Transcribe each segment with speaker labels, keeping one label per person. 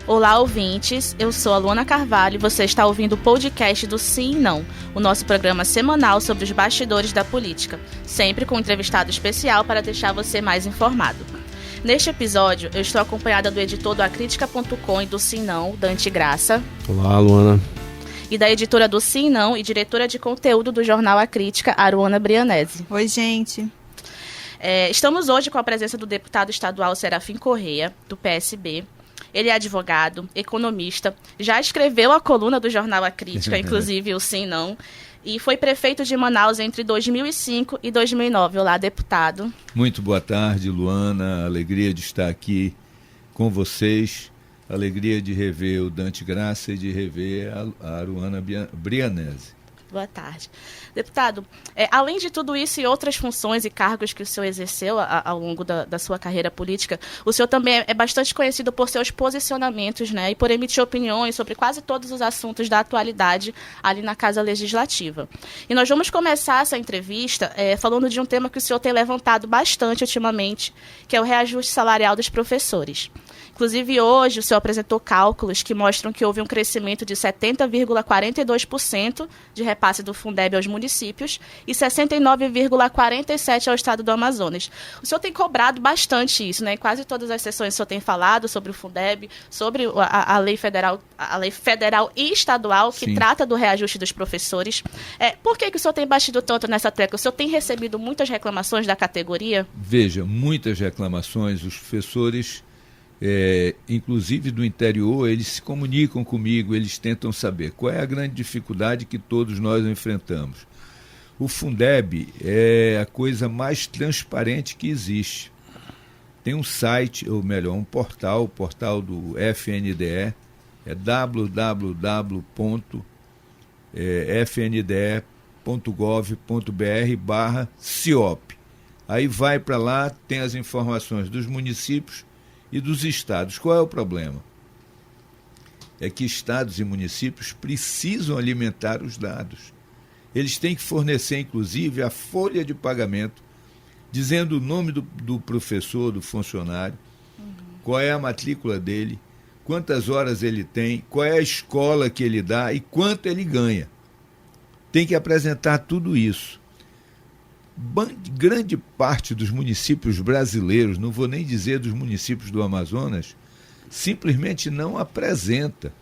Speaker 1: Olá, ouvintes. Eu sou a Luana Carvalho e você está ouvindo o podcast do Sim e Não, o nosso programa semanal sobre os bastidores da política, sempre com um entrevistado especial para deixar você mais informado. Neste episódio, eu estou acompanhada do editor do Acritica.com e do Sim Não, Dante Graça.
Speaker 2: Olá, Luana.
Speaker 1: E da editora do Sim Não e diretora de conteúdo do jornal A Crítica, Aruana Brianese.
Speaker 3: Oi, gente.
Speaker 1: Estamos hoje com a presença do deputado estadual Serafim Correia, do PSB. Ele é advogado, economista, já escreveu a coluna do jornal A Crítica, inclusive o Sim Não, e foi prefeito de Manaus entre 2005 e 2009. Olá, deputado.
Speaker 4: Muito boa tarde, Luana. Alegria de estar aqui com vocês. Alegria de rever o Dante Graça e de rever a Aruana Brianese.
Speaker 1: Boa tarde. Deputado, além de tudo isso e outras funções e cargos que o senhor exerceu ao longo da sua carreira política, o senhor também é bastante conhecido por seus posicionamentos, né, e por emitir opiniões sobre quase todos os assuntos da atualidade ali na Casa Legislativa. E nós vamos começar essa entrevista falando de um tema que o senhor tem levantado bastante ultimamente, que é o reajuste salarial dos professores. Inclusive, hoje, o senhor apresentou cálculos que mostram que houve um crescimento de 70,42% de repasse do Fundeb aos municípios e 69,47% ao estado do Amazonas. O senhor tem cobrado bastante isso, né? Em quase todas as sessões o senhor tem falado sobre o Fundeb, sobre a lei federal e estadual que
Speaker 4: Sim.
Speaker 1: trata do reajuste dos professores. Por que o senhor tem batido tanto nessa tecla? O senhor tem recebido muitas reclamações da categoria?
Speaker 4: Veja, muitas reclamações, os professores... inclusive do interior, eles se comunicam comigo, eles tentam saber qual é a grande dificuldade que todos nós enfrentamos. O Fundeb é a coisa mais transparente que existe. Tem um site, ou melhor, um portal, o portal do FNDE, é www.fnde.gov.br/CIOP. Aí vai para lá, tem as informações dos municípios e dos estados. Qual é o problema? É que estados e municípios precisam alimentar os dados. Eles têm que fornecer, inclusive, a folha de pagamento, dizendo o nome do professor, do funcionário, qual é a matrícula dele, quantas horas ele tem, qual é a escola que ele dá e quanto ele ganha. Tem que apresentar tudo isso. Grande parte dos municípios brasileiros, não vou nem dizer dos municípios do Amazonas, simplesmente não apresenta.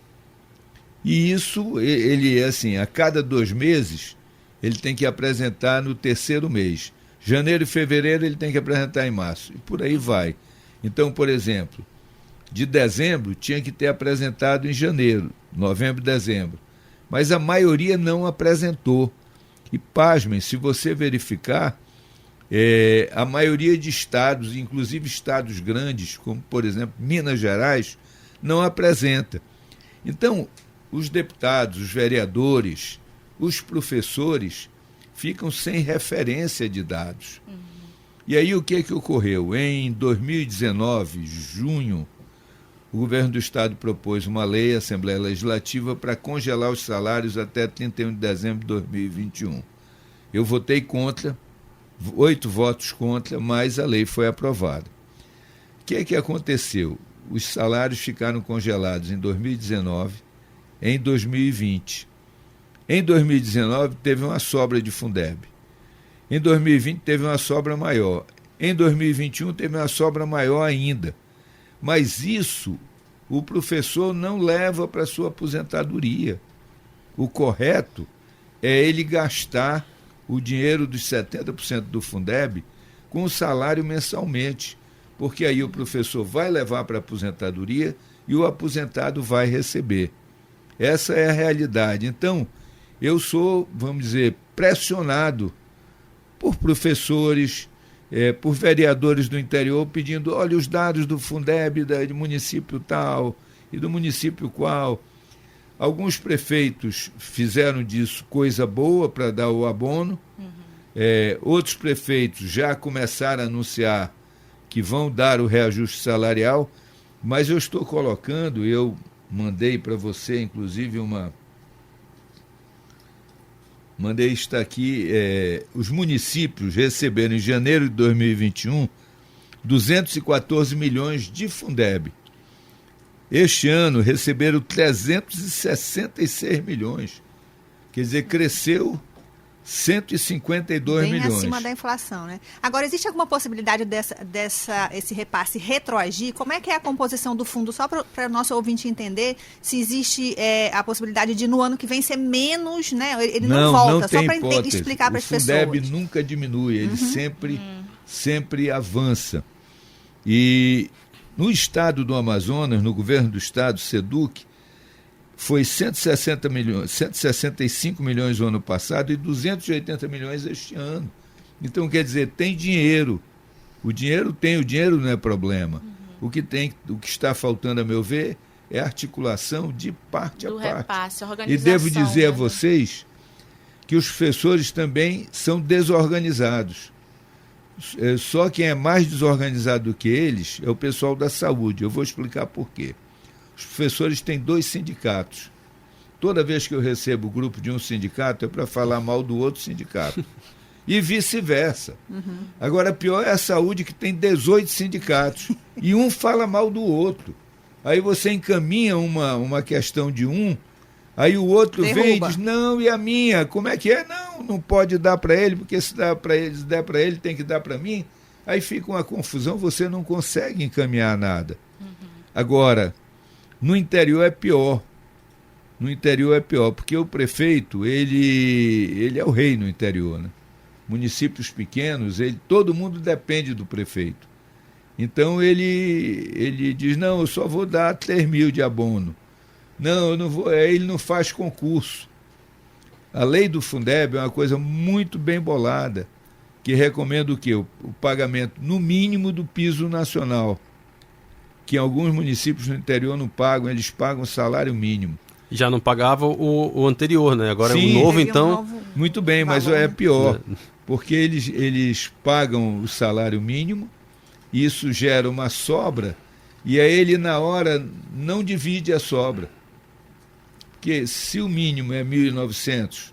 Speaker 4: E isso, ele é assim, a cada 2 meses, ele tem que apresentar no 3º mês. Janeiro e fevereiro ele tem que apresentar em março, e por aí vai. Então, por exemplo, de dezembro tinha que ter apresentado em janeiro, novembro e dezembro. Mas a maioria não apresentou. E pasmem, se você verificar, a maioria de estados, inclusive estados grandes, como por exemplo Minas Gerais, não apresenta. Então, os deputados, os vereadores, os professores ficam sem referência de dados. E aí o que ocorreu? Em 2019, junho, o governo do estado propôs uma lei, a Assembleia Legislativa, para congelar os salários até 31 de dezembro de 2021. Eu votei contra, 8 votos contra, mas a lei foi aprovada. O que aconteceu? Os salários ficaram congelados em 2019, em 2020. Em 2019 teve uma sobra de Fundeb. Em 2020 teve uma sobra maior. Em 2021 teve uma sobra maior ainda. Mas isso o professor não leva para a sua aposentadoria. O correto é ele gastar o dinheiro dos 70% do Fundeb com o salário mensalmente, porque aí o professor vai levar para a aposentadoria e o aposentado vai receber. Essa é a realidade. Então, eu sou, vamos dizer, pressionado por professores, por vereadores do interior pedindo, olha os dados do Fundeb do município tal e do município qual. Alguns prefeitos fizeram disso coisa boa para dar o abono, outros prefeitos já começaram a anunciar que vão dar o reajuste salarial, mas eu estou colocando, eu mandei para você inclusive mandei estar aqui, os municípios receberam em janeiro de 2021 214 milhões de Fundeb. Este ano receberam 366 milhões. Quer dizer, cresceu 152 milhões.
Speaker 2: Bem acima da inflação, né? Agora, existe alguma possibilidade esse repasse retroagir? Como é que é a composição do fundo? Só para o nosso ouvinte entender se existe a possibilidade de no ano que vem ser menos, né? Ele não volta, só para explicar para as pessoas.
Speaker 4: O Fundeb nunca diminui, ele sempre avança. E no estado do Amazonas, no governo do estado, SEDUC, foi 165 milhões no ano passado e 280 milhões este ano. Então, quer dizer, tem dinheiro. O dinheiro não é problema. O que está faltando, a meu ver, é a articulação de parte a parte.
Speaker 1: Repasse,
Speaker 4: e devo dizer a vocês que os professores também são desorganizados. Só quem é mais desorganizado do que eles é o pessoal da saúde. Eu vou explicar por quê. Os professores têm 2 sindicatos. Toda vez que eu recebo o grupo de um sindicato é para falar mal do outro sindicato. E vice-versa. Agora, pior é a saúde, que tem 18 sindicatos. E um fala mal do outro. Aí você encaminha uma questão de um, aí o outro vem e diz, não, e a minha? Como é que é? Não pode dar para ele, porque se der para ele, tem que dar para mim. Aí fica uma confusão, você não consegue encaminhar nada. Agora, no interior é pior. Porque o prefeito, ele é o rei no interior, né? Municípios pequenos, todo mundo depende do prefeito. Então ele diz, não, eu só vou dar 3 mil de abono. Não, eu não vou, ele não faz concurso. A lei do Fundeb é uma coisa muito bem bolada, que recomenda o quê? O pagamento no mínimo do piso nacional, que alguns municípios no interior não pagam, eles pagam o salário mínimo.
Speaker 3: Já não pagava o anterior, né? Agora sim, o novo, então...
Speaker 4: Muito bem, mas é pior, porque eles pagam o salário mínimo, isso gera uma sobra, e aí ele, na hora, não divide a sobra. Porque se o mínimo é 1.900,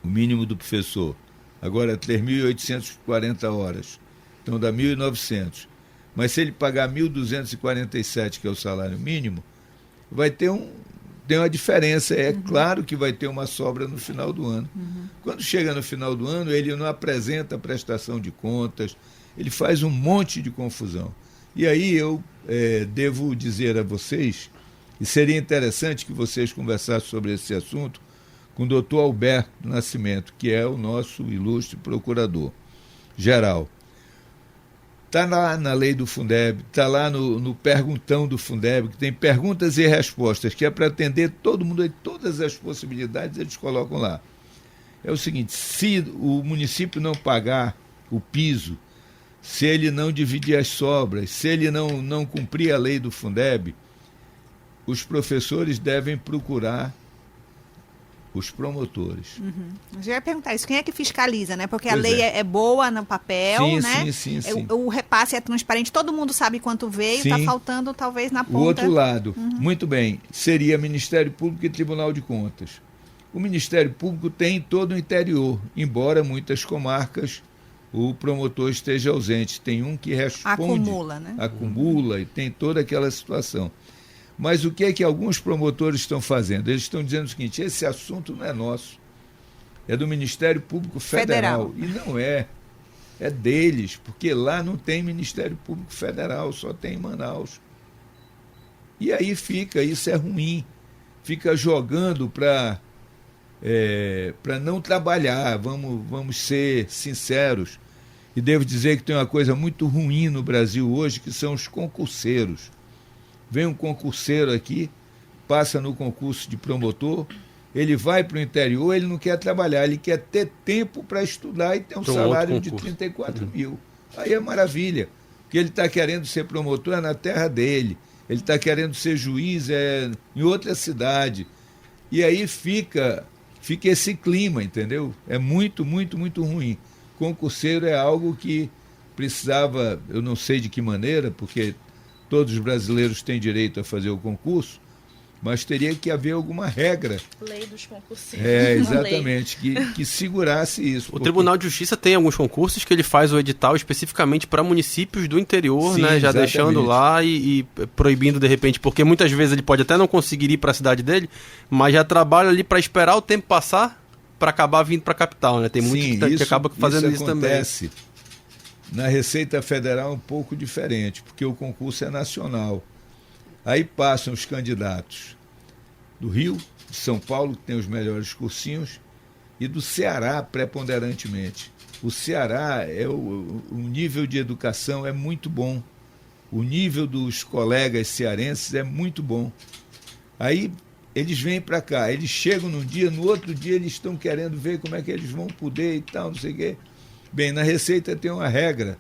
Speaker 4: o mínimo do professor, agora é 3.840 horas, então dá 1.900. Mas se ele pagar 1.247, que é o salário mínimo, vai ter uma diferença. É claro que vai ter uma sobra no final do ano. Quando chega no final do ano, ele não apresenta a prestação de contas, ele faz um monte de confusão. E aí eu devo dizer a vocês, e seria interessante que vocês conversassem sobre esse assunto com o doutor Alberto Nascimento, que é o nosso ilustre procurador-geral. Está lá na lei do Fundeb, está lá no perguntão do Fundeb, que tem perguntas e respostas, que é para atender todo mundo, todas as possibilidades eles colocam lá. É o seguinte, se o município não pagar o piso, se ele não dividir as sobras, se ele não cumprir a lei do Fundeb, os professores devem procurar os promotores.
Speaker 2: Eu já ia perguntar isso, quem é que fiscaliza, né? Porque a lei é boa no papel, né?
Speaker 4: Sim.
Speaker 2: O repasse é transparente, todo mundo sabe quanto veio, está faltando talvez na ponta.
Speaker 4: O outro lado, muito bem, seria Ministério Público e Tribunal de Contas. O Ministério Público tem em todo o interior, embora muitas comarcas o promotor esteja ausente. Tem um que responde.
Speaker 2: Acumula, né?
Speaker 4: Acumula e tem toda aquela situação. Mas o que é que alguns promotores estão fazendo? Eles estão dizendo o seguinte, esse assunto não é nosso, é do Ministério Público Federal. E não é deles, porque lá não tem Ministério Público Federal, só tem em Manaus. E aí isso é ruim, fica jogando para não trabalhar, vamos ser sinceros. E devo dizer que tem uma coisa muito ruim no Brasil hoje, que são os concurseiros. Vem um concurseiro aqui, passa no concurso de promotor, ele vai para o interior, ele não quer trabalhar, ele quer ter tempo para estudar e ter um salário de 34 mil. Aí é maravilha, porque ele está querendo ser promotor na terra dele, ele está querendo ser juiz em outra cidade. E aí fica esse clima, entendeu? É muito, muito, muito ruim. Concurseiro é algo que precisava, eu não sei de que maneira, porque todos os brasileiros têm direito a fazer o concurso, mas teria que haver alguma regra.
Speaker 1: Lei dos concursos.
Speaker 4: Exatamente, que segurasse isso.
Speaker 3: O Tribunal de Justiça tem alguns concursos que ele faz o edital especificamente para municípios do interior,
Speaker 4: Sim,
Speaker 3: né? Já
Speaker 4: exatamente.
Speaker 3: deixando lá e proibindo de repente, porque muitas vezes ele pode até não conseguir ir para a cidade dele, mas já trabalha ali para esperar o tempo passar para acabar vindo para a capital, né? Tem muito que acaba fazendo isso também.
Speaker 4: Acontece na Receita Federal um pouco diferente, porque o concurso é nacional. Aí passam os candidatos do Rio, de São Paulo, que tem os melhores cursinhos, e do Ceará, preponderantemente. O Ceará, o nível de educação é muito bom. O nível dos colegas cearenses é muito bom. Aí eles vêm para cá, eles chegam num dia, no outro dia eles estão querendo ver como é que eles vão poder e tal, não sei o quê. Bem, na Receita tem uma regra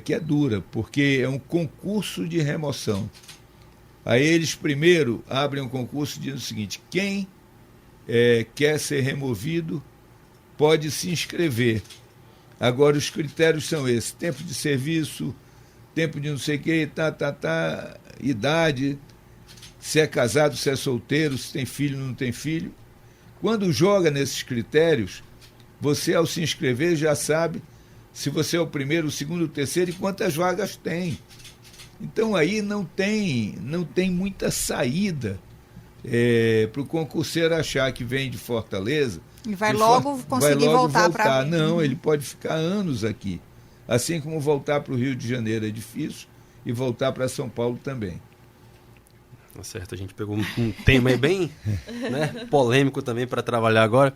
Speaker 4: que é dura, porque é um concurso de remoção. Aí eles primeiro abrem um concurso dizendo o seguinte: quem quer ser removido pode se inscrever. Agora os critérios são esses: tempo de serviço, tempo de não sei o que, idade, se é casado, se é solteiro, se tem filho, não tem filho. Quando joga nesses critérios, você ao se inscrever já sabe se você é o primeiro, o segundo, o terceiro e quantas vagas tem. Então aí não tem muita saída para o concurseiro achar que vem de Fortaleza.
Speaker 2: E vai logo conseguir voltar para...
Speaker 4: Não, ele pode ficar anos aqui. Assim como voltar para o Rio de Janeiro é difícil e voltar para São Paulo também.
Speaker 3: Tá certo, a gente pegou um tema aí bem polêmico também para trabalhar agora.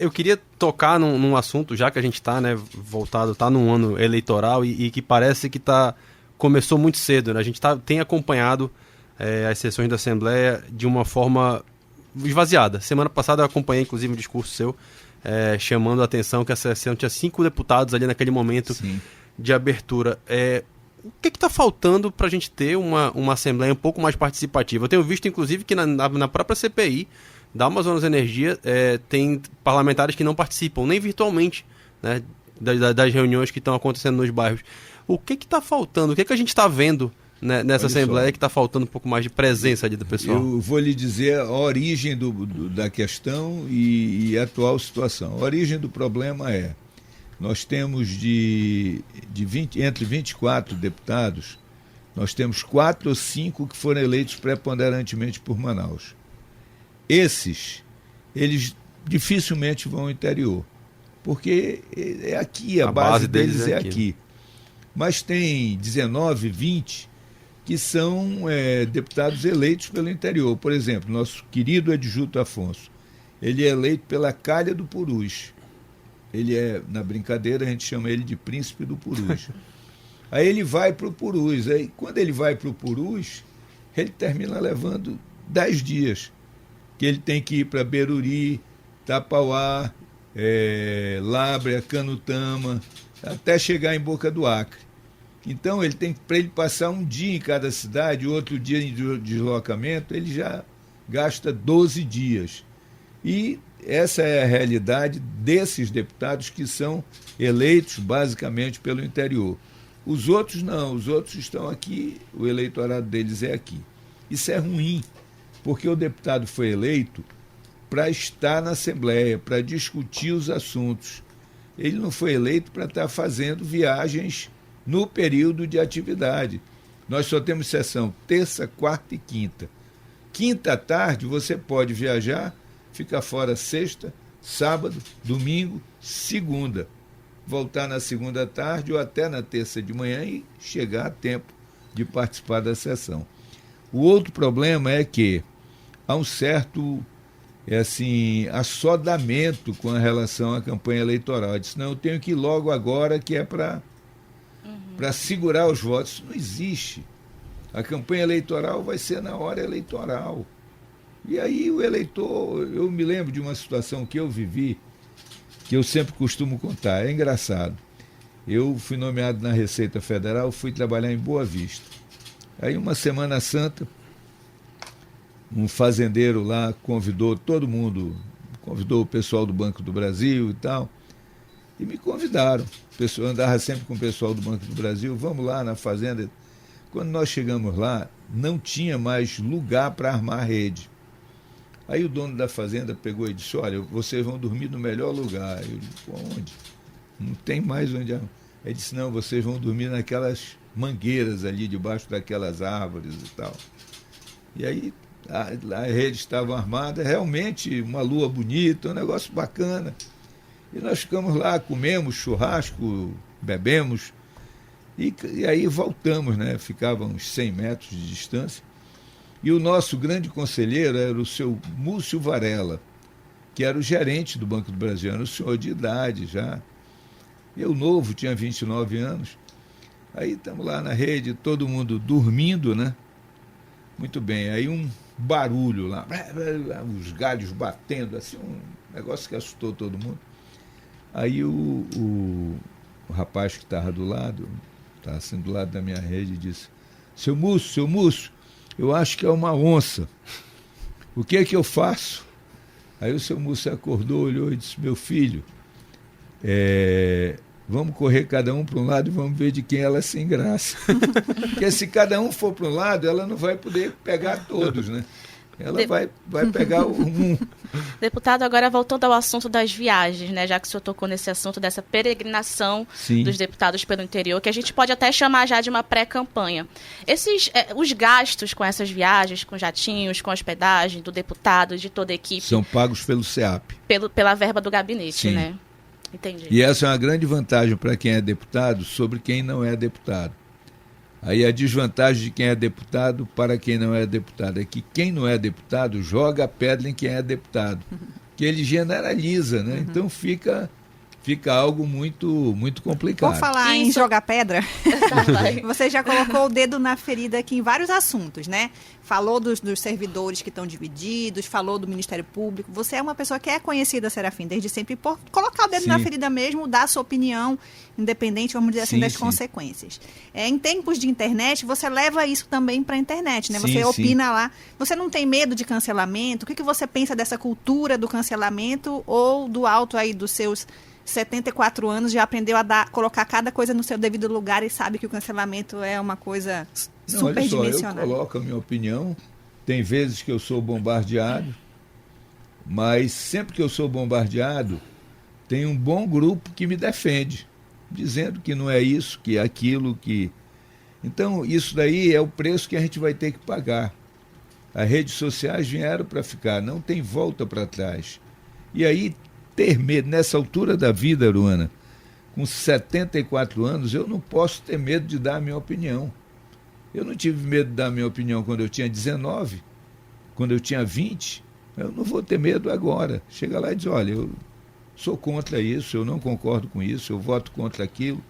Speaker 3: Eu queria tocar num assunto, já que a gente está está num ano eleitoral e que parece que começou muito cedo, né? A gente tem acompanhado as sessões da Assembleia de uma forma esvaziada. Semana passada eu acompanhei, inclusive, um discurso seu chamando a atenção que a sessão tinha 5 deputados ali naquele momento
Speaker 4: Sim.
Speaker 3: de abertura. O que está faltando para a gente ter uma Assembleia um pouco mais participativa? Eu tenho visto, inclusive, que na própria CPI da Amazonas Energia tem parlamentares que não participam, nem virtualmente, né, das reuniões que estão acontecendo nos bairros. O que está faltando? O que a gente está vendo, né, nessa Assembleia que está faltando um pouco mais de presença ali do pessoal?
Speaker 4: Eu vou lhe dizer a origem da questão e a atual situação. A origem do problema nós temos entre 24 deputados, nós temos 4 ou 5 que foram eleitos preponderantemente por Manaus. Eles dificilmente vão ao interior, porque é aqui, a base deles é aqui. Mas tem 19, 20 que são deputados eleitos pelo interior. Por exemplo, nosso querido Edjuto Afonso, ele é eleito pela Calha do Purus. Ele na brincadeira, a gente chama ele de príncipe do Purus. Aí ele vai para o Purus. Aí, quando ele vai para o Purus, ele termina levando 10 dias. Que ele tem que ir para Beruri, Tapauá, Lábrea, Canutama, até chegar em Boca do Acre. Então, para ele passar um dia em cada cidade, outro dia em deslocamento, ele já gasta 12 dias. E essa é a realidade desses deputados que são eleitos basicamente pelo interior. Os outros não, os outros estão aqui, o eleitorado deles é aqui. Isso é ruim, porque o deputado foi eleito para estar na Assembleia, para discutir os assuntos. Ele não foi eleito para estar fazendo viagens no período de atividade. Nós só temos sessão terça, quarta e quinta. Quinta à tarde você pode viajar, ficar fora sexta, sábado, domingo, segunda. Voltar na segunda à tarde ou até na terça de manhã e chegar a tempo de participar da sessão. O outro problema é que há um certo assodamento com a relação à campanha eleitoral. Eu disse, não, eu tenho que ir logo agora, que é para segurar os votos. Isso não existe. A campanha eleitoral vai ser na hora eleitoral. E aí o eleitor, eu me lembro de uma situação que eu vivi, que eu sempre costumo contar, é engraçado. Eu fui nomeado na Receita Federal, fui trabalhar em Boa Vista. Aí uma Semana Santa, um fazendeiro lá convidou todo mundo, convidou o pessoal do Banco do Brasil e tal, e me convidaram. O pessoal andava sempre com o pessoal do Banco do Brasil, vamos lá na fazenda. Quando nós chegamos lá, não tinha mais lugar para armar a rede. Aí o dono da fazenda pegou e disse, olha, vocês vão dormir no melhor lugar. Eu disse, onde? Não tem mais onde armar. Ele disse, não, vocês vão dormir naquelas mangueiras ali, debaixo daquelas árvores e tal. E aí a rede estava armada, realmente uma lua bonita, um negócio bacana. E nós ficamos lá, comemos churrasco, bebemos, e aí voltamos, né? Ficava uns 100 metros de distância. E o nosso grande conselheiro era o seu Múcio Varela, que era o gerente do Banco do Brasil, era um senhor de idade já. Eu novo, tinha 29 anos. Aí estamos lá na rede, todo mundo dormindo, né? Muito bem, aí um barulho lá, os galhos batendo, assim, um negócio que assustou todo mundo. Aí o rapaz que estava do lado, estava assim do lado da minha rede, disse, seu Múcio, eu acho que é uma onça. O que é que eu faço? Aí o seu Múcio acordou, olhou e disse, meu filho, vamos correr cada um para um lado e vamos ver de quem ela se engraça. Porque se cada um for para um lado, ela não vai poder pegar todos, né? Ela vai pegar um.
Speaker 1: Deputado, agora voltando ao assunto das viagens, né? Já que o senhor tocou nesse assunto dessa peregrinação dos deputados pelo interior, que a gente pode até chamar já de uma pré-campanha. Os gastos com essas viagens, com jatinhos, com hospedagem do deputado, de toda a equipe...
Speaker 4: São pagos pelo SEAP.
Speaker 1: Pela verba do gabinete,
Speaker 4: sim,
Speaker 1: né? Entendi.
Speaker 4: E essa é uma grande vantagem para quem é deputado sobre quem não é deputado. Aí a desvantagem de quem é deputado para quem não é deputado é que quem não é deputado joga a pedra em quem é deputado. Que ele generaliza, né? Então fica algo muito complicado.
Speaker 2: Por falar em jogar pedra, você já colocou o dedo na ferida aqui em vários assuntos, né? Falou dos servidores que estão divididos, falou do Ministério Público. Você é uma pessoa que é conhecida, Serafim, desde sempre, por colocar o dedo na ferida mesmo, dar a sua opinião, independente, vamos dizer assim, das consequências. Em tempos de internet, você leva isso também para a internet, né? Você opina lá. Você não tem medo de cancelamento? O que você pensa dessa cultura do cancelamento ou do alto aí dos seus 74 anos, já aprendeu a colocar cada coisa no seu devido lugar e sabe que o cancelamento é uma coisa superdimensionada?
Speaker 4: Eu coloco a minha opinião. Tem vezes que eu sou bombardeado, mas sempre que eu sou bombardeado, tem um bom grupo que me defende, dizendo que não é isso, que é aquilo, que... Então, isso daí é o preço que a gente vai ter que pagar. As redes sociais vieram para ficar, não tem volta para trás. E aí, ter medo, nessa altura da vida, Aruana, com 74 anos, eu não posso ter medo de dar a minha opinião. Eu não tive medo de dar a minha opinião quando eu tinha 19, quando eu tinha 20, eu não vou ter medo agora. Chega lá e diz, olha, eu sou contra isso, eu não concordo com isso, eu voto contra aquilo.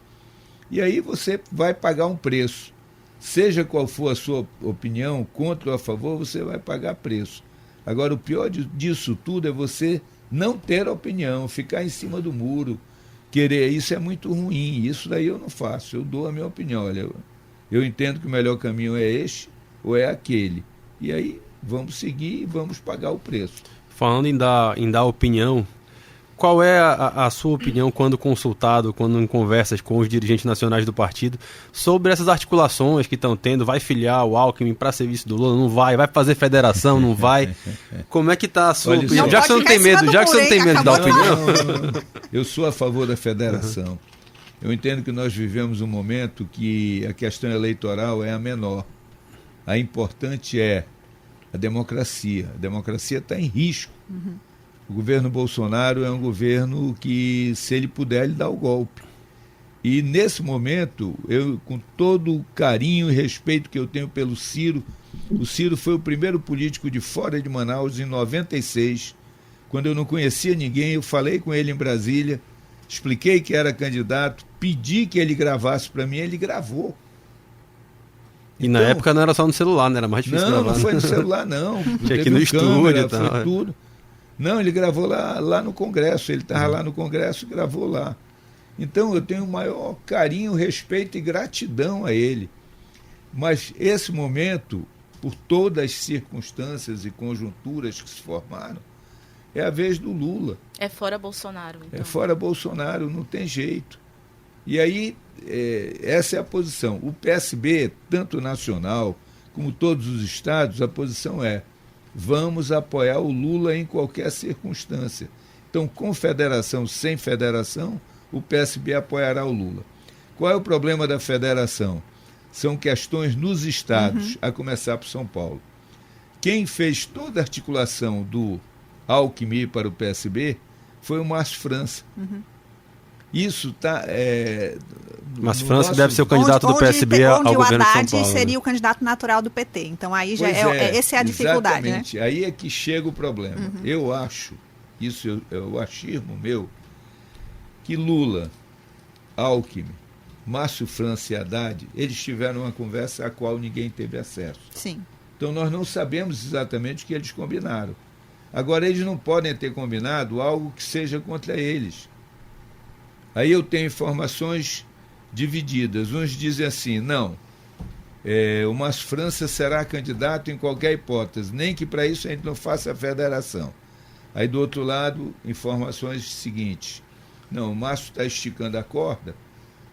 Speaker 4: E aí você vai pagar um preço. Seja qual for a sua opinião, contra ou a favor, você vai pagar preço. Agora, o pior disso tudo é você não ter opinião, ficar em cima do muro, querer, isso é muito ruim, isso daí eu não faço, eu dou a minha opinião, olha, eu entendo que o melhor caminho é este ou é aquele, e aí vamos seguir e vamos pagar o preço.
Speaker 3: Falando em dar opinião, qual é a sua opinião quando consultado, quando em conversas com os dirigentes nacionais do partido, sobre essas articulações que estão tendo? Vai filiar o Alckmin para serviço do Lula? Não vai? Vai fazer federação? Não vai? Como é que está a sua opinião? Já que você não tem medo, de dar opinião.
Speaker 4: Não. Eu sou a favor da federação. Eu entendo que nós vivemos um momento que a questão eleitoral é a menor. A importante é a democracia. A democracia está em risco. O governo Bolsonaro é um governo que, se ele puder, ele dá o golpe. E, nesse momento, eu, com todo o carinho e respeito que eu tenho pelo Ciro, o Ciro foi o primeiro político de fora de Manaus em 96, quando eu não conhecia ninguém, eu falei com ele em Brasília, expliquei que era candidato, pedi que ele gravasse para mim, ele gravou.
Speaker 3: E então, na época não era só no celular, né? Era mais difícil gravar.
Speaker 4: Não foi no celular, não.
Speaker 3: Tinha aqui no estúdio e tal.
Speaker 4: Foi tudo. Não, ele gravou lá no Congresso, ele estava lá no Congresso e gravou lá. Então eu tenho o maior carinho, respeito e gratidão a ele. Mas esse momento, por todas as circunstâncias e conjunturas que se formaram, é a vez do Lula.
Speaker 1: É fora Bolsonaro, então.
Speaker 4: É fora Bolsonaro, não tem jeito. E aí, essa é a posição. O PSB, tanto nacional como todos os estados, a posição é: vamos apoiar o Lula em qualquer circunstância. Então, com federação, sem federação, o PSB apoiará o Lula. Qual é o problema da federação? São questões nos estados, a começar por São Paulo. Quem fez toda a articulação do Alckmin para o PSB foi o Márcio França. Isso está...
Speaker 3: Márcio França deve ser o candidato do PSB ao governo de São Paulo.
Speaker 2: Onde o Haddad seria o candidato natural do PT. Então aí já essa é a dificuldade.
Speaker 4: Exatamente. Né? Aí é que chega o problema. Eu acho, isso é o achismo meu, que Lula, Alckmin, Márcio França e Haddad, eles tiveram uma conversa a qual ninguém teve acesso.
Speaker 2: Sim.
Speaker 4: Então nós não sabemos exatamente o que eles combinaram. Agora, eles não podem ter combinado algo que seja contra eles. Aí eu tenho informações divididas. Uns dizem assim, não, o Márcio França será candidato em qualquer hipótese, nem que para isso a gente não faça a federação. Aí do outro lado, informações seguintes, não, o Márcio está esticando a corda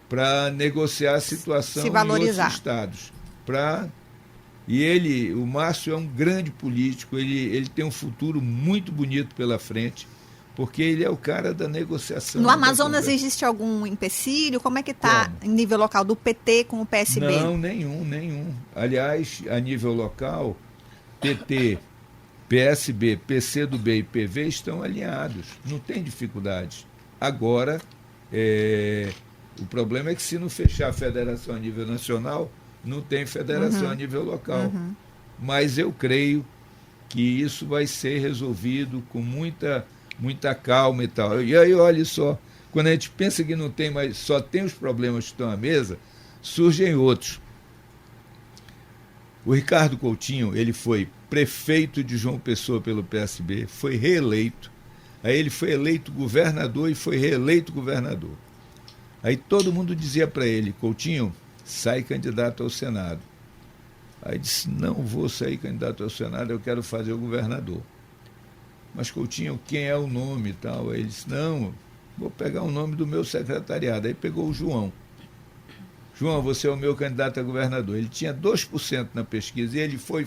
Speaker 4: para negociar a situação em outros estados. E o Márcio é um grande político, ele tem um futuro muito bonito pela frente, porque ele é o cara da negociação.
Speaker 2: No Amazonas existe algum empecilho? Como é que está em nível local do PT com o PSB?
Speaker 4: Não, nenhum. Aliás, a nível local, PT, PSB, PCdoB e PV estão alinhados, não tem dificuldade. Agora, o problema é que se não fechar a federação a nível nacional, não tem federação a nível local. Mas eu creio que isso vai ser resolvido com muita calma e tal. E aí, olha só, quando a gente pensa que não tem mais, só tem os problemas que estão à mesa, surgem outros. O Ricardo Coutinho, ele foi prefeito de João Pessoa pelo PSB, foi reeleito. Aí ele foi eleito governador e foi reeleito governador. Aí todo mundo dizia para ele, Coutinho, sai candidato ao Senado. Aí disse, não vou sair candidato ao Senado, eu quero fazer o governador. Mas Coutinho, quem é o nome e tal? Aí ele disse, não, vou pegar o nome do meu secretariado. Aí pegou o João. João, você é o meu candidato a governador. Ele tinha 2% na pesquisa e ele foi.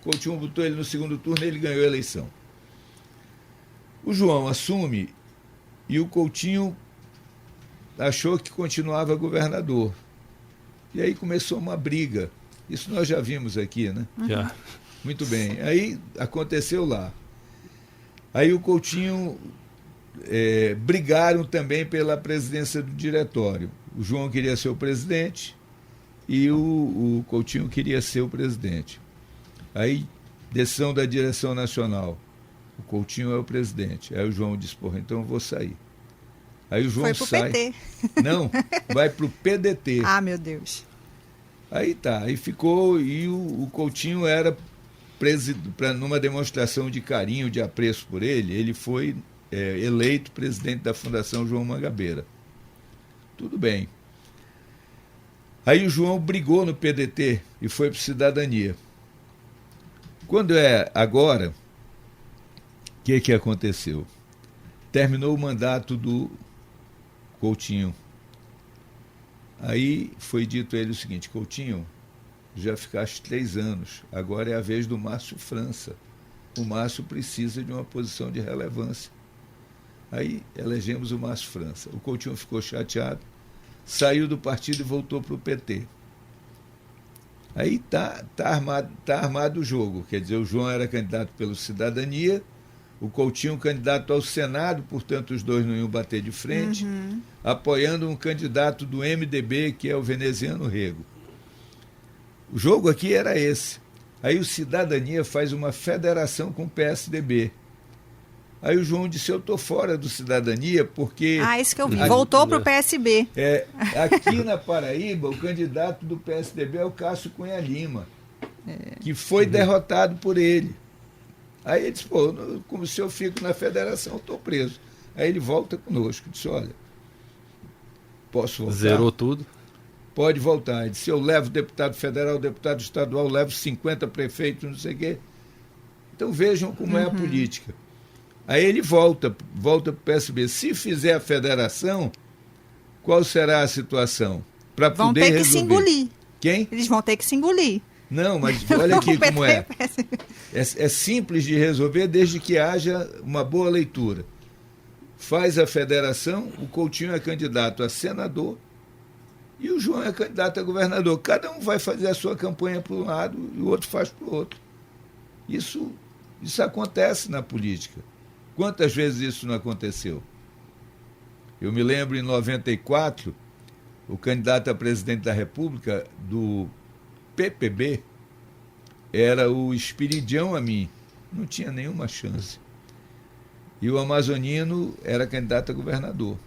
Speaker 4: Coutinho botou ele no segundo turno e ele ganhou a eleição. O João assume e o Coutinho achou que continuava governador. E aí começou uma briga. Isso nós já vimos aqui, né?
Speaker 3: Já.
Speaker 4: Muito bem. Aí aconteceu lá. Aí o Coutinho brigaram também pela presidência do diretório. O João queria ser o presidente e o Coutinho queria ser o presidente. Aí, decisão da direção nacional. O Coutinho é o presidente. Aí o João disse, porra, então eu vou sair. Aí o João sai.
Speaker 2: PT.
Speaker 4: Não, vai para o PDT.
Speaker 2: Ah, meu Deus.
Speaker 4: Aí tá, aí ficou, e o Coutinho era, numa demonstração de carinho, de apreço por ele foi eleito presidente da Fundação João Mangabeira. Tudo bem. Aí o João brigou no PDT e foi para Cidadania. Quando agora, o que aconteceu? Terminou o mandato do Coutinho. Aí foi dito a ele o seguinte, Coutinho, já ficaste 3 anos, agora é a vez do Márcio França. O Márcio precisa de uma posição de relevância. Aí elegemos o Márcio França. O Coutinho ficou chateado, saiu do partido e voltou para o PT. Aí tá armado o jogo, quer dizer, o João era candidato pelo Cidadania, o Coutinho candidato ao Senado, portanto os dois não iam bater de frente, apoiando um candidato do MDB, que é o veneziano Rego. O jogo aqui era esse. Aí o Cidadania faz uma federação com o PSDB. Aí o João disse, eu estou fora do Cidadania porque...
Speaker 2: isso que eu vi. Voltou para o PSB.
Speaker 4: Aqui na Paraíba, o candidato do PSDB é o Cássio Cunha Lima, que foi derrotado por ele. Aí ele disse, como se eu fico na federação, eu estou preso. Aí ele volta conosco, disse, olha, posso voltar?
Speaker 3: Zerou tudo?
Speaker 4: Pode voltar. Ele disse, eu levo deputado federal, deputado estadual, levo 50 prefeitos, não sei o quê. Então vejam como é a política. Aí ele volta para o PSB. Se fizer a federação, qual será a situação? Para
Speaker 2: Vão
Speaker 4: poder
Speaker 2: ter que
Speaker 4: resolver.
Speaker 2: se engolir.
Speaker 4: Quem?
Speaker 2: Eles vão ter que se engolir.
Speaker 4: Não, mas olha aqui como é. É simples de resolver desde que haja uma boa leitura. Faz a federação, o Coutinho é candidato a senador e o João é candidato a governador. Cada um vai fazer a sua campanha para um lado e o outro faz para o outro. Isso acontece na política. Quantas vezes isso não aconteceu? Eu me lembro, em 94, o candidato a presidente da República do PPB era o Espiridião Amin. Não tinha nenhuma chance. E o amazonino era candidato a governador.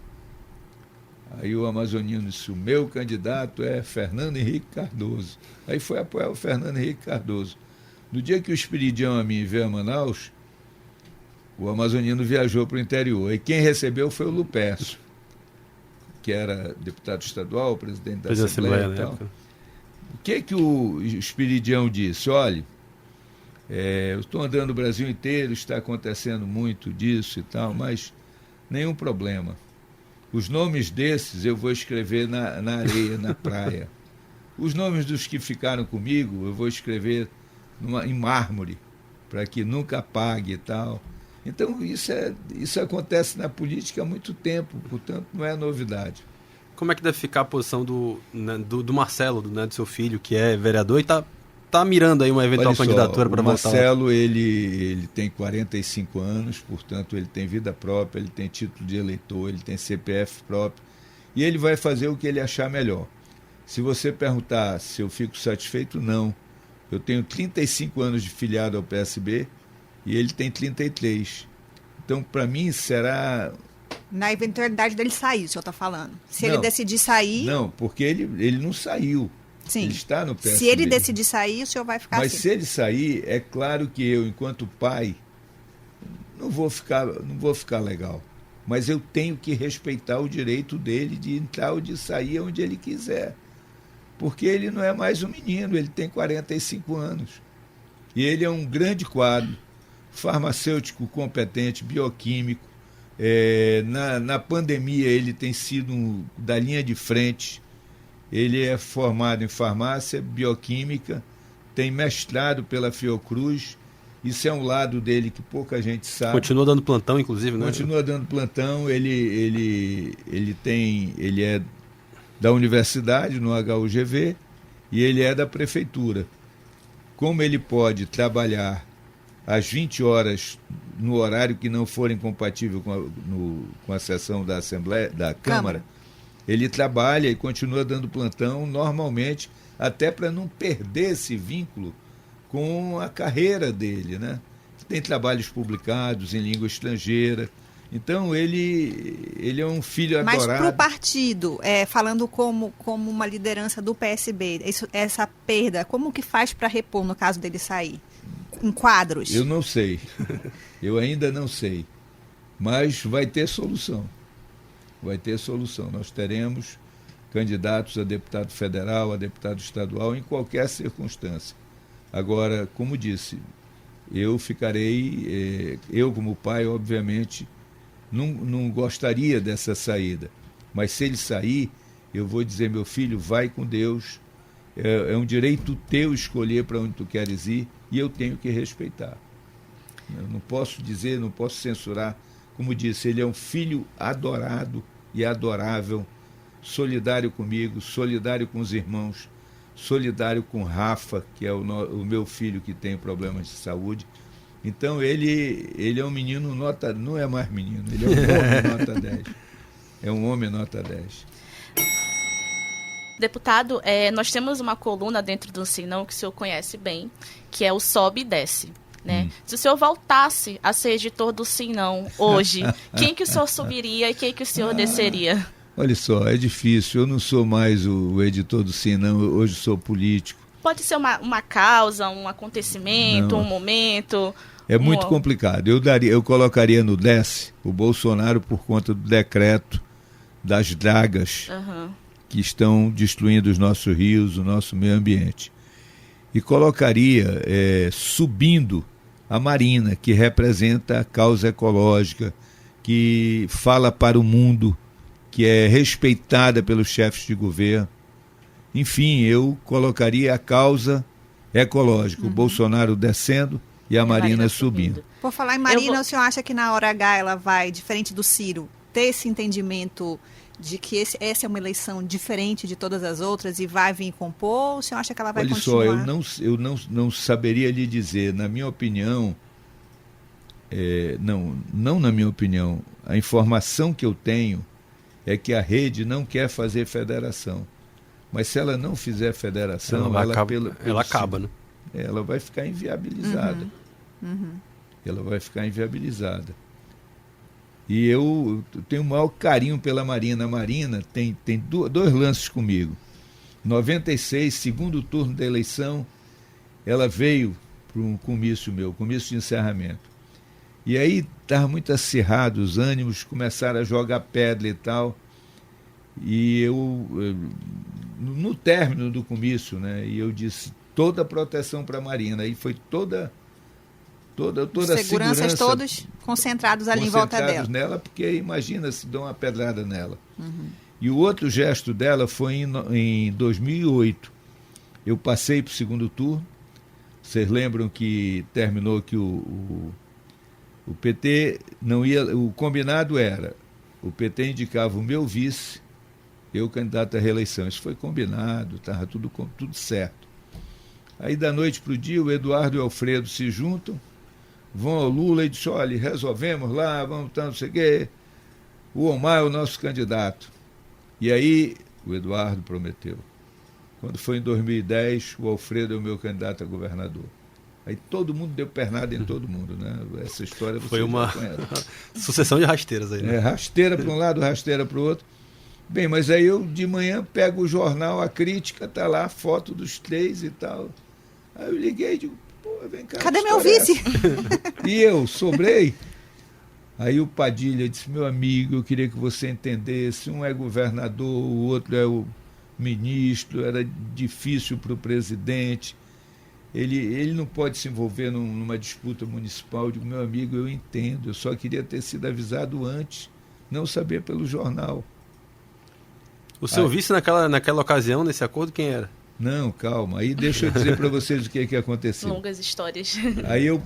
Speaker 4: Aí o amazonino disse, o meu candidato é Fernando Henrique Cardoso. Aí foi apoiar o Fernando Henrique Cardoso. No dia que o Espiridião Amin veio a Manaus, o amazonino viajou para o interior. E quem recebeu foi o Lupércio, que era deputado estadual, presidente da Assembleia e tal. O que o Espiridião disse? Olha, eu estou andando o Brasil inteiro, está acontecendo muito disso e tal, mas nenhum problema. Os nomes desses eu vou escrever na areia, na praia. Os nomes dos que ficaram comigo eu vou escrever em mármore, para que nunca apague e tal. Então isso acontece na política há muito tempo, portanto não é novidade.
Speaker 3: Como é que deve ficar a posição do Marcelo, do seu filho, que é vereador e está mirando aí uma eventual candidatura para voltar?
Speaker 4: O Marcelo, ele tem 45 anos, portanto ele tem vida própria, ele tem título de eleitor, ele tem CPF próprio, e ele vai fazer o que ele achar melhor. Se você perguntar se eu fico satisfeito, não. Eu tenho 35 anos de filiado ao PSB e ele tem 33. Então, para mim, será...
Speaker 2: Na eventualidade dele sair, o senhor está falando. Se
Speaker 4: não,
Speaker 2: ele decidir sair...
Speaker 4: Não, porque ele não saiu.
Speaker 2: Sim.
Speaker 4: Ele está no PSB.
Speaker 2: Se ele decidir sair, o senhor vai ficar
Speaker 4: Mas
Speaker 2: assim.
Speaker 4: se ele sair, é claro que eu, enquanto pai, não vou ficar legal. Mas eu tenho que respeitar o direito dele de entrar ou de sair onde ele quiser. Porque ele não é mais um menino, ele tem 45 anos. E ele é um grande quadro, farmacêutico competente, bioquímico. Na pandemia ele tem sido da linha de frente. Ele é formado em farmácia, bioquímica, tem mestrado pela Fiocruz. Isso é um lado dele que pouca gente sabe.
Speaker 3: Continua dando plantão, inclusive, né?
Speaker 4: Continua dando plantão. Ele é da universidade, no HUGV, e ele é da prefeitura. Como ele pode trabalhar às 20 horas no horário que não for incompatível com a sessão da Assembleia, da Câmara, ele trabalha e continua dando plantão normalmente, até para não perder esse vínculo com a carreira dele, né? Tem trabalhos publicados em língua estrangeira. Então, ele é um filho adorado.
Speaker 2: Mas para o partido, falando como uma liderança do PSB, essa perda, como que faz para repor no caso dele sair? Em quadros?
Speaker 4: Eu não sei. Eu ainda não sei. Mas vai ter solução. Vai ter solução. Nós teremos candidatos a deputado federal, a deputado estadual, em qualquer circunstância. Agora, como disse, eu ficarei, eu como pai, obviamente, não gostaria dessa saída. Mas se ele sair, eu vou dizer, meu filho, vai com Deus. É um direito teu escolher para onde tu queres ir e eu tenho que respeitar. Eu não posso dizer, não posso censurar. Como disse, ele é um filho adorado e adorável, solidário comigo, solidário com os irmãos, solidário com Rafa, que é o meu filho que tem problemas de saúde. Então ele é um menino nota... Não é mais menino, ele é um homem nota 10. É um homem nota 10.
Speaker 1: Deputado, nós temos uma coluna dentro do Sinão que o senhor conhece bem, que é o Sobe e Desce. Né? Se o senhor voltasse a ser editor do Sinão hoje, quem que o senhor subiria e quem que o senhor desceria?
Speaker 4: Olha só, é difícil. Eu não sou mais o editor do Sinão, hoje sou político.
Speaker 1: Pode ser uma causa, um acontecimento, um momento...
Speaker 4: É muito complicado. Eu colocaria no Desce o Bolsonaro por conta do decreto das dragas que estão destruindo os nossos rios, o nosso meio ambiente. E colocaria subindo a Marina, que representa a causa ecológica, que fala para o mundo que é respeitada pelos chefes de governo. Enfim, eu colocaria a causa ecológica, o Bolsonaro descendo e a Marina subindo.
Speaker 2: Por falar em Marina, o senhor acha que na hora H ela vai, diferente do Ciro, ter esse entendimento de que essa é uma eleição diferente de todas as outras e vai vir compor, ou o senhor acha que ela vai continuar?
Speaker 4: Olha só, eu não saberia lhe dizer, na minha opinião, não na minha opinião, a informação que eu tenho é que a rede não quer fazer federação. Mas se ela não fizer federação,
Speaker 3: ela acaba, né?
Speaker 4: Ela vai ficar inviabilizada. Ela vai ficar inviabilizada. E eu tenho o maior carinho pela Marina. A Marina tem dois lances comigo. Em 96, segundo turno da eleição, ela veio para um comício meu, comício de encerramento. E aí estava muito acirrado, os ânimos começaram a jogar pedra e tal. E eu, no término do comício, né, e eu disse toda a proteção para a Marina. Aí foi toda a segurança,
Speaker 2: todos concentrados ali em volta dela.
Speaker 4: Nela, porque imagina se dão uma pedrada nela. E o outro gesto dela foi em 2008. Eu passei para o segundo turno. Vocês lembram que terminou que o PT não ia... O combinado era, o PT indicava o meu vice, eu candidato à reeleição. Isso foi combinado, estava tudo certo. Aí da noite para o dia, o Eduardo e o Alfredo se juntam, vão ao Lula e dizem, olha, resolvemos lá, vamos tanto, não sei o quê. O Omar é o nosso candidato. E aí o Eduardo prometeu. Quando foi em 2010, o Alfredo é o meu candidato a governador. Aí todo mundo deu pernada em todo mundo, né? Essa história
Speaker 3: foi uma sucessão de rasteiras aí, né?
Speaker 4: Rasteira para um lado, rasteira para o outro. Bem, mas aí eu de manhã pego o jornal, a crítica, tá lá a foto dos três e tal. Aí eu liguei e digo, pô, vem cá.
Speaker 2: Cadê meu vice?
Speaker 4: E eu sobrei. Aí o Padilha disse, meu amigo, eu queria que você entendesse, um é governador, o outro é o ministro, era difícil para o presidente. Ele não pode se envolver numa disputa municipal. Eu digo, meu amigo, eu entendo, eu só queria ter sido avisado antes, não saber pelo jornal.
Speaker 3: O seu vice naquela ocasião, nesse acordo, quem era?
Speaker 4: Não, calma. Aí deixa eu dizer para vocês o que aconteceu.
Speaker 1: Longas histórias.
Speaker 4: Aí eu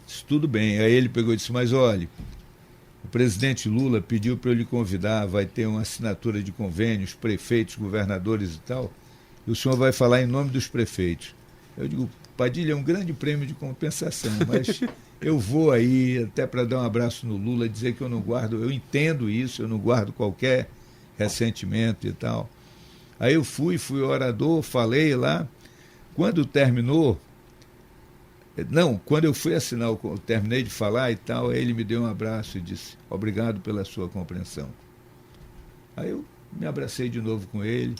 Speaker 4: disse, tudo bem. Aí ele pegou e disse, mas olha, o presidente Lula pediu para eu lhe convidar, vai ter uma assinatura de convênios, prefeitos, governadores e tal, e o senhor vai falar em nome dos prefeitos. Eu digo, Padilha, é um grande prêmio de compensação, mas eu vou aí até para dar um abraço no Lula, dizer que eu não guardo, eu entendo isso, eu não guardo qualquer ressentimento e tal. Aí eu fui orador, falei lá. Quando terminou, quando eu fui assinar, eu terminei de falar e tal, aí ele me deu um abraço e disse, obrigado pela sua compreensão. Aí eu me abracei de novo com ele,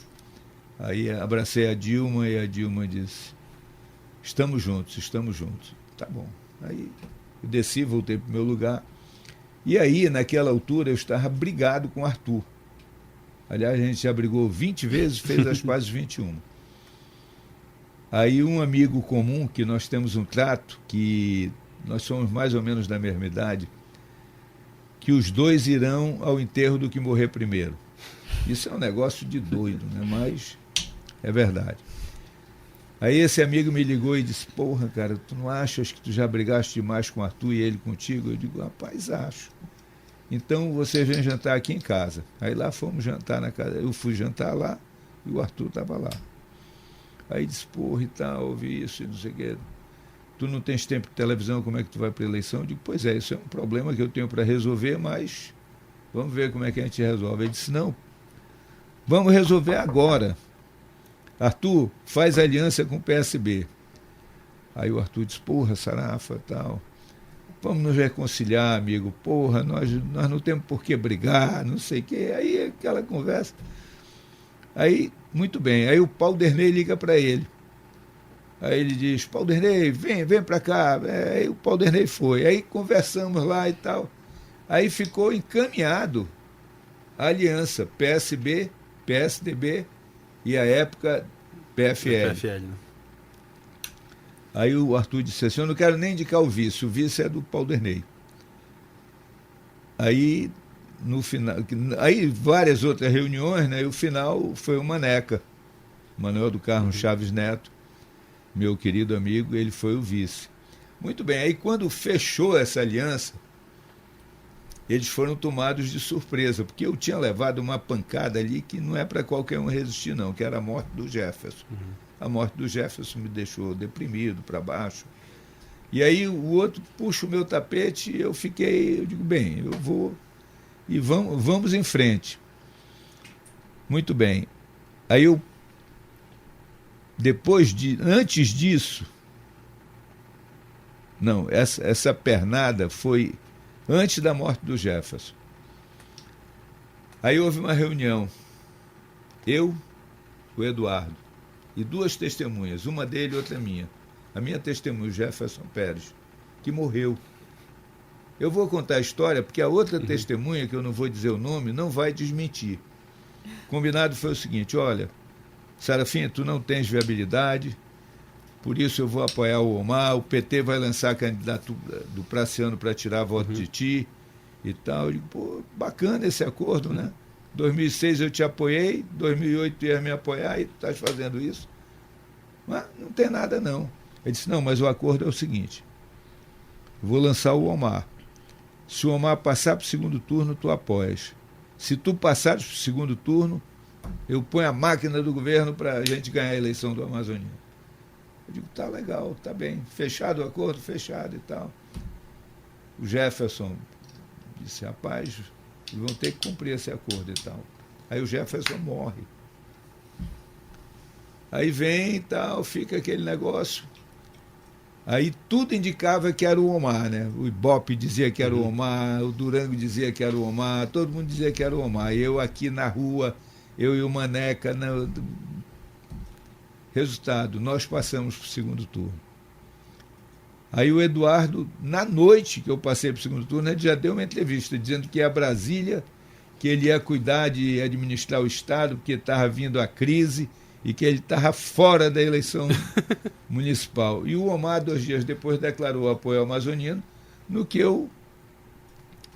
Speaker 4: aí abracei a Dilma e a Dilma disse, estamos juntos. Tá bom. Aí eu desci, voltei para o meu lugar, e aí naquela altura eu estava brigado com o Arthur. Aliás, a gente já brigou 20 vezes, fez as pazes 21. Aí um amigo comum, que nós temos um trato, que nós somos mais ou menos da mesma idade, que os dois irão ao enterro do que morrer primeiro. Isso é um negócio de doido, né? Mas é verdade. Aí esse amigo me ligou e disse, porra, cara, tu não achas que tu já brigaste demais com o Arthur e ele contigo? Eu digo, rapaz, acho. Então você vem jantar aqui em casa. Aí lá fomos jantar na casa. Eu fui jantar lá e o Arthur estava lá. Aí disse, porra e tal, ouvi isso e não sei o que. Tu não tens tempo de televisão, como é que tu vai para a eleição? Eu digo, pois é, isso é um problema que eu tenho para resolver, mas vamos ver como é que a gente resolve. Ele disse, não, vamos resolver agora. Arthur, faz aliança com o PSB. Aí o Arthur disse, porra, Sarafa, tal. Vamos nos reconciliar, amigo. Porra, nós não temos por que brigar, não sei o quê. Aí aquela conversa. Aí, muito bem. Aí o Paulderney liga para ele. Aí ele diz, Paulderney, vem para cá. Aí o Paulderney foi. Aí conversamos lá e tal. Aí ficou encaminhado a aliança PSB, PSDB e, à época, PFL. Né? Aí o Arthur disse assim, eu não quero nem indicar o vice é do Paulderney. Aí no final, aí várias outras reuniões, né? E o final foi o Maneca, Manuel do Carmo Chaves Neto, meu querido amigo, ele foi o vice. Muito bem, aí quando fechou essa aliança, eles foram tomados de surpresa, porque eu tinha levado uma pancada ali que não é para qualquer um resistir, não, que era a morte do Jefferson. A morte do Jefferson me deixou deprimido, para baixo. E aí o outro puxa o meu tapete e eu digo, bem, eu vou e vamos em frente. Muito bem. Aí antes disso, não, essa pernada foi antes da morte do Jefferson. Aí houve uma reunião, eu, o Eduardo, e duas testemunhas, uma dele e outra minha. A minha testemunha, o Jefferson Pérez, que morreu. Eu vou contar a história porque a outra testemunha, que eu não vou dizer o nome, não vai desmentir. Combinado foi o seguinte, olha, Sarafinha, tu não tens viabilidade, por isso eu vou apoiar o Omar, o PT vai lançar a candidatura do Praciano para tirar voto de ti e tal. Eu digo, pô, bacana esse acordo, né? 2006 eu te apoiei, 2008 tu ia me apoiar e tu estás fazendo isso. Mas não tem nada não. Ele disse, não, mas o acordo é o seguinte, eu vou lançar o Omar. Se o Omar passar para o segundo turno, tu apoias. Se tu passares para o segundo turno, eu ponho a máquina do governo para a gente ganhar a eleição do Amazônia. Eu digo, tá legal, tá bem. Fechado o acordo? Fechado e tal. O Jefferson disse, rapaz, vão ter que cumprir esse acordo e tal. Aí o Jefferson morre. Aí vem e tal, fica aquele negócio. Aí tudo indicava que era o Omar, né? O Ibope dizia que era o Omar, o Durango dizia que era o Omar, todo mundo dizia que era o Omar. Eu aqui na rua, eu e o Maneca. Resultado, nós passamos para o segundo turno. Aí o Eduardo, na noite que eu passei para o segundo turno, ele já deu uma entrevista dizendo que ia a Brasília, que ele ia cuidar de administrar o Estado, porque estava vindo a crise e que ele estava fora da eleição municipal. E o Omar, 2 dias depois, declarou apoio ao amazoniano, no que eu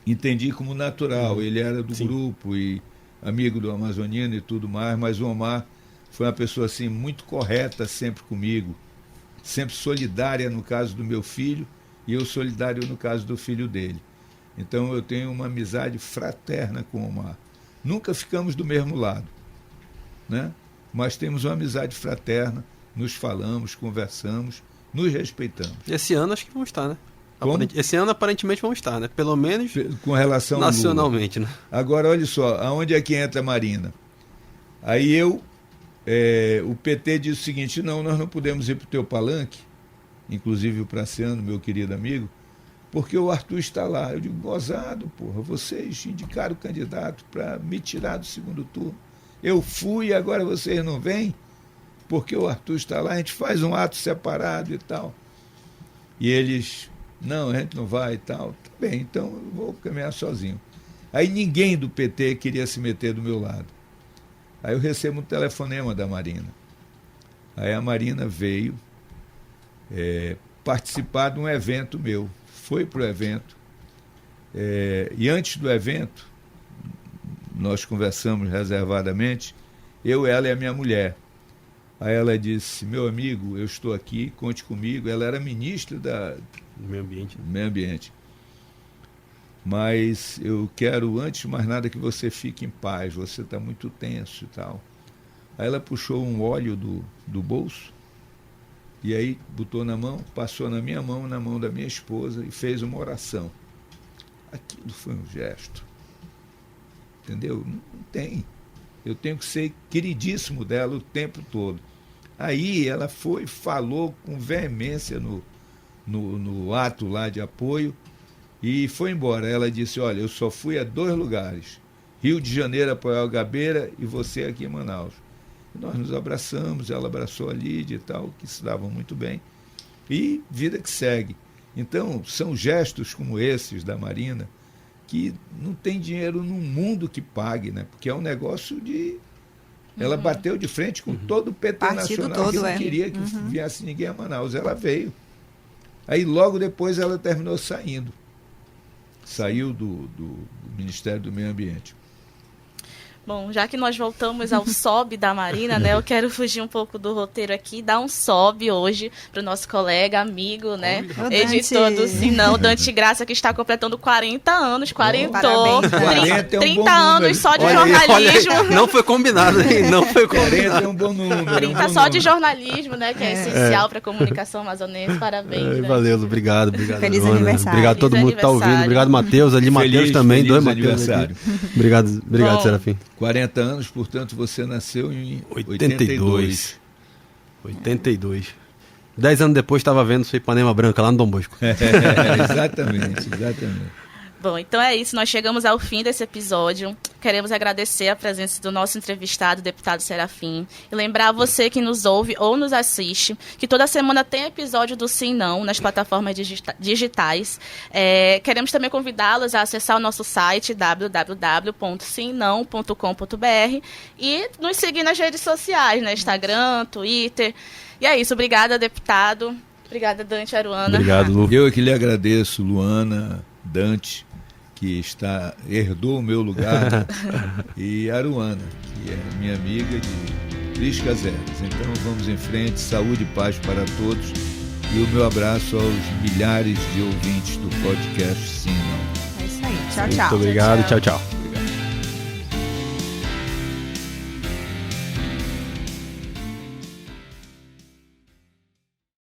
Speaker 4: entendi como natural. Ele era do grupo e amigo do amazoniano e tudo mais, mas o Omar foi uma pessoa assim, muito correta sempre comigo, sempre solidária no caso do meu filho e eu solidário no caso do filho dele. Então eu tenho uma amizade fraterna com o Omar. Nunca ficamos do mesmo lado, né? Mas temos uma amizade fraterna, nos falamos, conversamos, nos respeitamos.
Speaker 3: Esse ano acho que vão estar, né?
Speaker 4: Como?
Speaker 3: Esse ano aparentemente vão estar, né? Pelo menos
Speaker 4: com relação
Speaker 3: nacionalmente,
Speaker 4: Lula.
Speaker 3: Né?
Speaker 4: Agora, olha só, aonde é que entra a Marina? Aí o PT disse o seguinte, não, nós não podemos ir para o teu palanque, inclusive o Praciano, meu querido amigo, porque o Arthur está lá. Eu digo, gozado, porra, vocês indicaram o candidato para me tirar do segundo turno. Eu fui e agora vocês não vêm? Porque o Arthur está lá, a gente faz um ato separado e tal. E eles, não, a gente não vai e tal. Tá bem, então eu vou caminhar sozinho. Aí ninguém do PT queria se meter do meu lado. Aí eu recebo um telefonema da Marina. Aí a Marina veio participar de um evento meu. Foi para o evento. E antes do evento, nós conversamos reservadamente, eu, ela e a minha mulher. Aí ela disse, meu amigo, eu estou aqui, conte comigo. Ela era ministra
Speaker 3: do Meio Ambiente.
Speaker 4: Meio Ambiente. Mas eu quero, antes de mais nada, que você fique em paz, você está muito tenso e tal. Aí ela puxou um óleo do bolso, e aí botou na mão, passou na minha mão, na mão da minha esposa, e fez uma oração. Aquilo foi um gesto. Entendeu? Não tem. Eu tenho que ser queridíssimo dela o tempo todo. Aí ela falou com veemência no ato lá de apoio, e foi embora. Ela disse, olha, eu só fui a 2 lugares, Rio de Janeiro apoiar o Gabeira e você aqui em Manaus. E nós nos abraçamos, ela abraçou a Lídia e tal, que se davam muito bem, e vida que segue. Então, são gestos como esses da Marina, que não tem dinheiro no mundo que pague, né? Porque é um negócio de... Ela bateu de frente com todo o PT
Speaker 2: Partido
Speaker 4: nacional,
Speaker 2: todo,
Speaker 4: que não queria que viesse ninguém a Manaus. Ela veio. Aí logo depois ela terminou saindo. saiu do Ministério do Meio Ambiente.
Speaker 1: Bom, já que nós voltamos ao sobe da Marina, né? Eu quero fugir um pouco do roteiro aqui, dar um sobe hoje para o nosso colega, amigo, né? Editor do Sinão, Dante Graça, que está completando 40 anos, 40 anos só de jornalismo.
Speaker 3: Olha, não foi combinado, hein? Não foi combinado.
Speaker 4: 40 é um bom número.
Speaker 1: 30 só de jornalismo, né? Que é essencial para a comunicação amazonense. Parabéns.
Speaker 3: Valeu, obrigado.
Speaker 2: Feliz
Speaker 3: Ana.
Speaker 2: aniversário.
Speaker 3: Obrigado a todo mundo que está ouvindo. Obrigado, Matheus. Ali, Matheus também.
Speaker 4: Feliz
Speaker 3: 2
Speaker 4: aniversário.
Speaker 3: Obrigado,
Speaker 1: Bom,
Speaker 3: Serafim.
Speaker 4: 40 anos, portanto, você nasceu em
Speaker 3: 82. 10 anos depois estava vendo sua Ipanema Branca lá no Dom Bosco.
Speaker 4: Exatamente.
Speaker 1: Bom, então é isso. Nós chegamos ao fim desse episódio. Queremos agradecer a presença do nosso entrevistado, deputado Serafim. E lembrar a você que nos ouve ou nos assiste que toda semana tem episódio do Sim Não nas plataformas digitais. Queremos também convidá-los a acessar o nosso site www.simnão.com.br e nos seguir nas redes sociais, né? Instagram, Twitter. E é isso. Obrigada, deputado. Obrigada, Dante, Aruana.
Speaker 3: Obrigado, Lu.
Speaker 4: Eu é que lhe agradeço, Luana, Dante, que herdou o meu lugar, e Aruana, que é minha amiga de Cris Caseres. Então vamos em frente, saúde e paz para todos, e o meu abraço aos milhares de ouvintes do podcast Sim Não.
Speaker 2: É isso aí. Tchau, tchau.
Speaker 3: Muito obrigado, tchau.